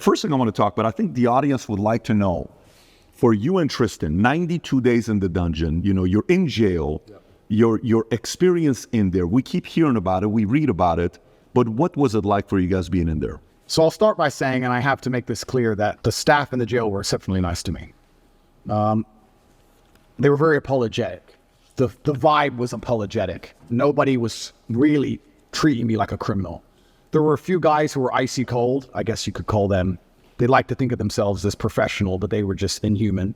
first thing I want to talk about, I think the audience would like to know, for you and Tristan, 92 days in the dungeon, you know, you're in jail, your experience in there, we keep hearing about it, we read about it, but what was it like for you guys being in there? So I'll start by saying, and I have to make this clear, that the staff in the jail were exceptionally nice to me. They were very apologetic. The vibe was apologetic. Nobody was really treating me like a criminal. There were a few guys who were icy cold, I guess you could call them. They like to think of themselves as professional, but they were just inhuman.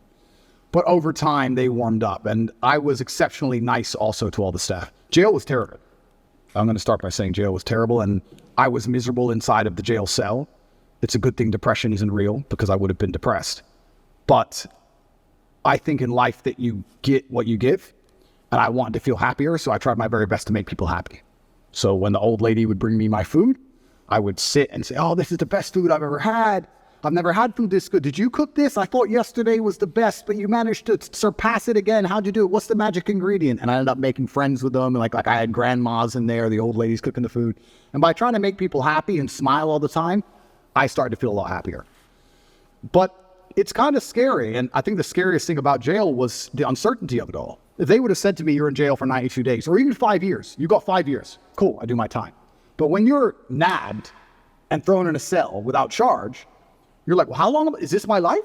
But over time, they warmed up, and I was exceptionally nice also to all the staff. Jail was terrible. I'm going to start by saying jail was terrible, and I was miserable inside of the jail cell. It's a good thing depression isn't real, because I would have been depressed. But I think in life that you get what you give, and I wanted to feel happier, so I tried my very best to make people happy. So when the old lady would bring me my food, I would sit and say, oh, this is the best food I've ever had. I've never had food this good. Did you cook this? I thought yesterday was the best, but you managed to surpass it again. How'd you do it? What's the magic ingredient? And I ended up making friends with them. Like I had grandmas in there, the old ladies cooking the food. And by trying to make people happy and smile all the time, I started to feel a lot happier. But it's kind of scary. And I think the scariest thing about jail was the uncertainty of it all. If they would have said to me, you're in jail for 92 days, or even 5 years, you got 5 years. Cool, I do my time. But when you're nabbed and thrown in a cell without charge, you're like, well, how long, is this my life?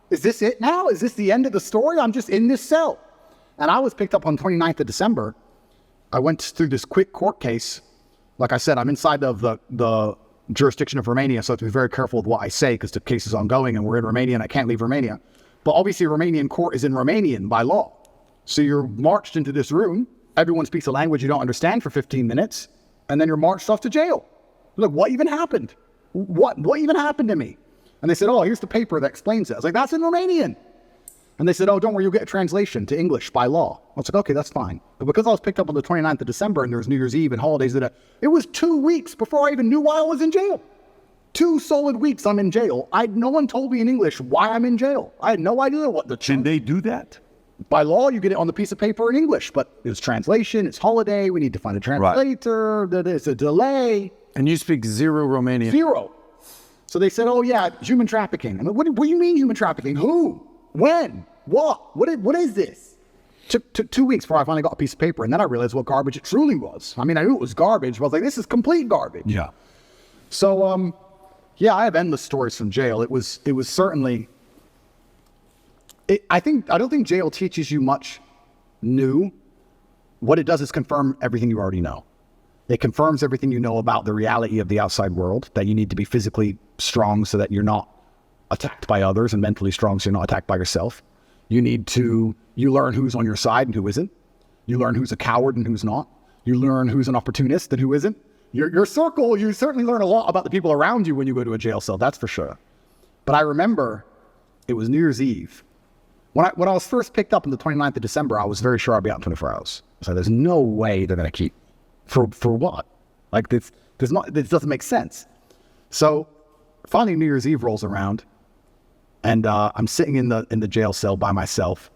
Is this it now? Is this the end of the story? I'm just in this cell. And I was picked up on 29th of December. I went through this quick court case. Like I said, I'm inside of the jurisdiction of Romania, so I have to be very careful with what I say because the case is ongoing and we're in Romania and I can't leave Romania. But obviously Romanian court is in Romanian by law. So you're marched into this room. Everyone speaks a language you don't understand for 15 minutes. And then you're marched off to jail. You're like, what even happened? What even happened to me? And they said, oh, here's the paper that explains it. I was like, that's in Romanian. And they said, oh, don't worry, you'll get a translation to English by law. I was like, okay, that's fine. But because I was picked up on the 29th of December and there was New Year's Eve and holidays, it was 2 weeks before I even knew why I was in jail. 2 solid weeks I'm in jail. No one told me in English why I'm in jail. I had no idea what the... Can they do that? By law, you get it on the piece of paper in English, but it's translation, it's holiday, we need to find a translator, there's a delay. And you speak zero Romanian? Zero. So they said, oh yeah, human trafficking. I'm like, what do you mean human trafficking? Who? When? What? What is this? Took 2 weeks before I finally got a piece of paper, and then I realized what garbage it truly was. I mean, I knew it was garbage, but I was like, this is complete garbage. Yeah. So, yeah, I have endless stories from jail. It was certainly... I don't think jail teaches you much new. What it does is confirm everything you already know. It confirms everything you know about the reality of the outside world, that you need to be physically strong so that you're not attacked by others, and mentally strong so you're not attacked by yourself. You learn who's on your side and who isn't. You learn who's a coward and who's not. You learn who's an opportunist and who isn't. Your circle, you certainly learn a lot about the people around you when you go to a jail cell, that's for sure. But I remember it was New Year's Eve. When I was first picked up on the 29th of December, I was very sure I'd be out in 24 hours. So there's no way they're going to keep. For what? Like this doesn't make sense. So finally New Year's Eve rolls around, and I'm sitting in the jail cell by myself.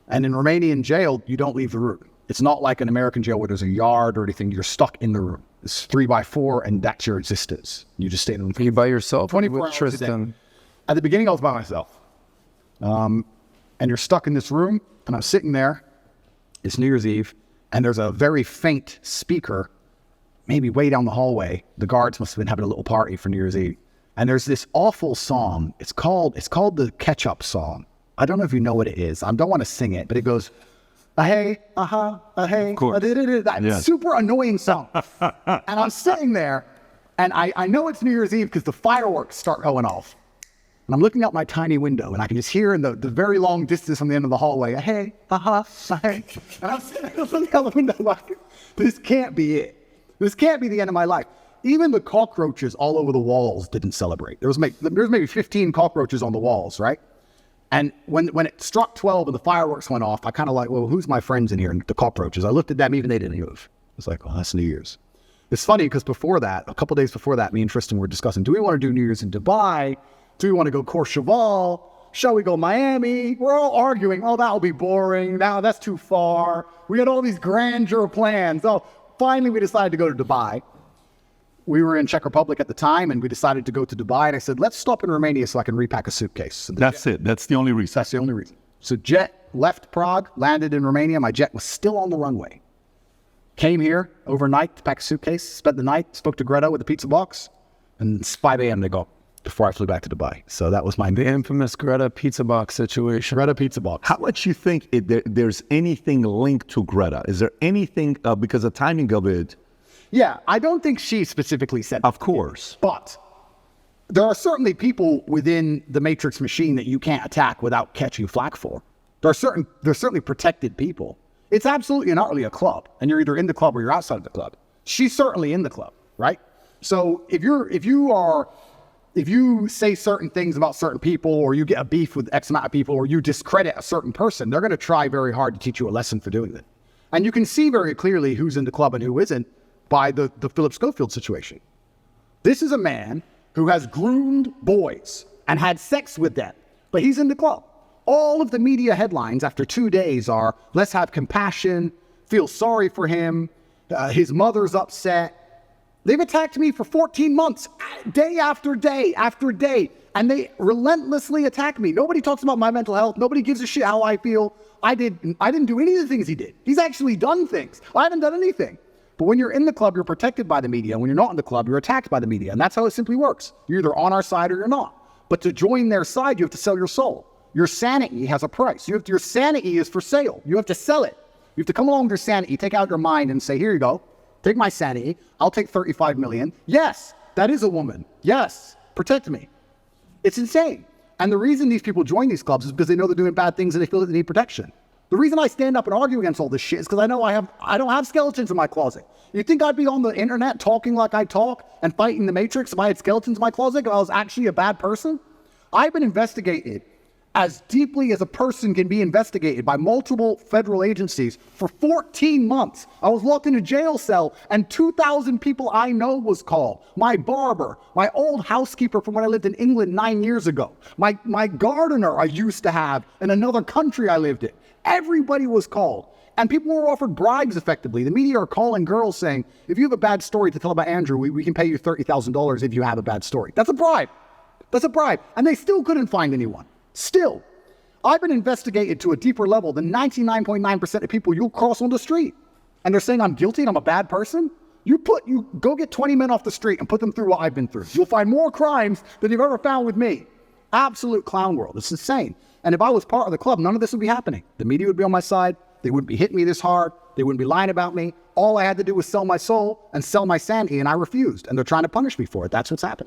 And in Romanian jail, you don't leave the room. It's not like an American jail where there's a yard or anything. You're stuck in the room. It's 3x4, and that's your existence. You just stay in the room. Are you by yourself? 24 hours Tristan? a day. At the beginning, I was by myself. And you're stuck in this room, and I'm sitting there. It's New Year's Eve, and there's a very faint speaker, maybe way down the hallway. The guards must have been having a little party for New Year's Eve. And there's this awful song. It's called the Ketchup Song. I don't know if you know what it is. I don't want to sing it, but it goes, hey, hey, of course. That super annoying song. And I'm sitting there, and I know it's New Year's Eve because the fireworks start going off. And I'm looking out my tiny window, and I can just hear in the very long distance from the end of the hallway, hey, hey. And I'm sitting looking out the window like, this can't be it. This can't be the end of my life. Even the cockroaches all over the walls didn't celebrate. There was maybe 15 cockroaches on the walls, right? And when it struck 12 and the fireworks went off, I kind of like, well, who's my friends in here? And the cockroaches. I looked at them, even they didn't move. I was like, well, that's New Year's. It's funny because before that, a couple days before that, me and Tristan were discussing, do we want to do New Year's in Dubai? Do we want to go Courchevel? Shall we go Miami? We're all arguing, oh, that'll be boring. Now that's too far. We had all these grandeur plans. Oh, finally we decided to go to Dubai. we were in Czech Republic at the time, and we decided to go to Dubai. And I said, let's stop in Romania so I can repack a suitcase. So That's it. That's the only reason. that's the only reason. So jet left Prague, landed in Romania. My jet was still on the runway. Came here overnight to pack a suitcase, spent the night, spoke to Greta with the pizza box, and it's 5 a.m. they go before I flew back to Dubai. So that was my The infamous Greta pizza box situation. Greta pizza box. How much you think there's anything linked to Greta? Is there anything, because the timing of it, Yeah, I don't think she specifically said of that. course. But there are certainly people within the Matrix machine that you can't attack without catching flack for. There's certainly protected people. It's absolutely and utterly a club, and you're either in the club or you're outside of the club. She's certainly in the club, right? So if you say certain things about certain people, or you get a beef with X amount of people, or you discredit a certain person, they're going to try very hard to teach you a lesson for doing that. And you can see very clearly who's in the club and who isn't by the Philip Schofield situation. This is a man who has groomed boys and had sex with them, but he's in the club. All of the media headlines after 2 days are, let's have compassion, feel sorry for him, his mother's upset. They've attacked me for 14 months, day after day after day, and they relentlessly attack me. Nobody talks about my mental health. Nobody gives a shit how I feel. I didn't do any of the things he did. He's actually done things. I haven't done anything. But when you're in the club, you're protected by the media. When you're not in the club, you're attacked by the media. And that's how it simply works. You're either on our side or you're not. But to join their side, you have to sell your soul. Your sanity has a price. Your sanity is for sale. You have to sell it. You have to come along with your sanity, take out your mind and say, here you go. Take my sanity. I'll take 35 million. Yes, that is a woman. Yes, protect me. It's insane. And the reason these people join these clubs is because they know they're doing bad things and they feel that they need protection. The reason I stand up and argue against all this shit is because I know I don't have skeletons in my closet. You think I'd be on the internet talking like I talk and fighting the Matrix if I had skeletons in my closet, if I was actually a bad person? I've been investigated as deeply as a person can be investigated by multiple federal agencies for 14 months. I was locked in a jail cell and 2,000 people I know was called. My barber, my old housekeeper from when I lived in England 9 years ago, my gardener I used to have in another country I lived in. Everybody was called. And people were offered bribes effectively. The media are calling girls saying, if you have a bad story to tell about Andrew, we can pay you $30,000 if you have a bad story. That's a bribe. That's a bribe. And they still couldn't find anyone. Still, I've been investigated to a deeper level than 99.9% of people you'll cross on the street. And they're saying I'm guilty and I'm a bad person? You go get 20 men off the street and put them through what I've been through. You'll find more crimes than you've ever found with me. Absolute clown world. It's insane. And if I was part of the club, none of this would be happening. The media would be on my side. They wouldn't be hitting me this hard. They wouldn't be lying about me. All I had to do was sell my soul and sell my sanity, and I refused. And they're trying to punish me for it. That's what's happening.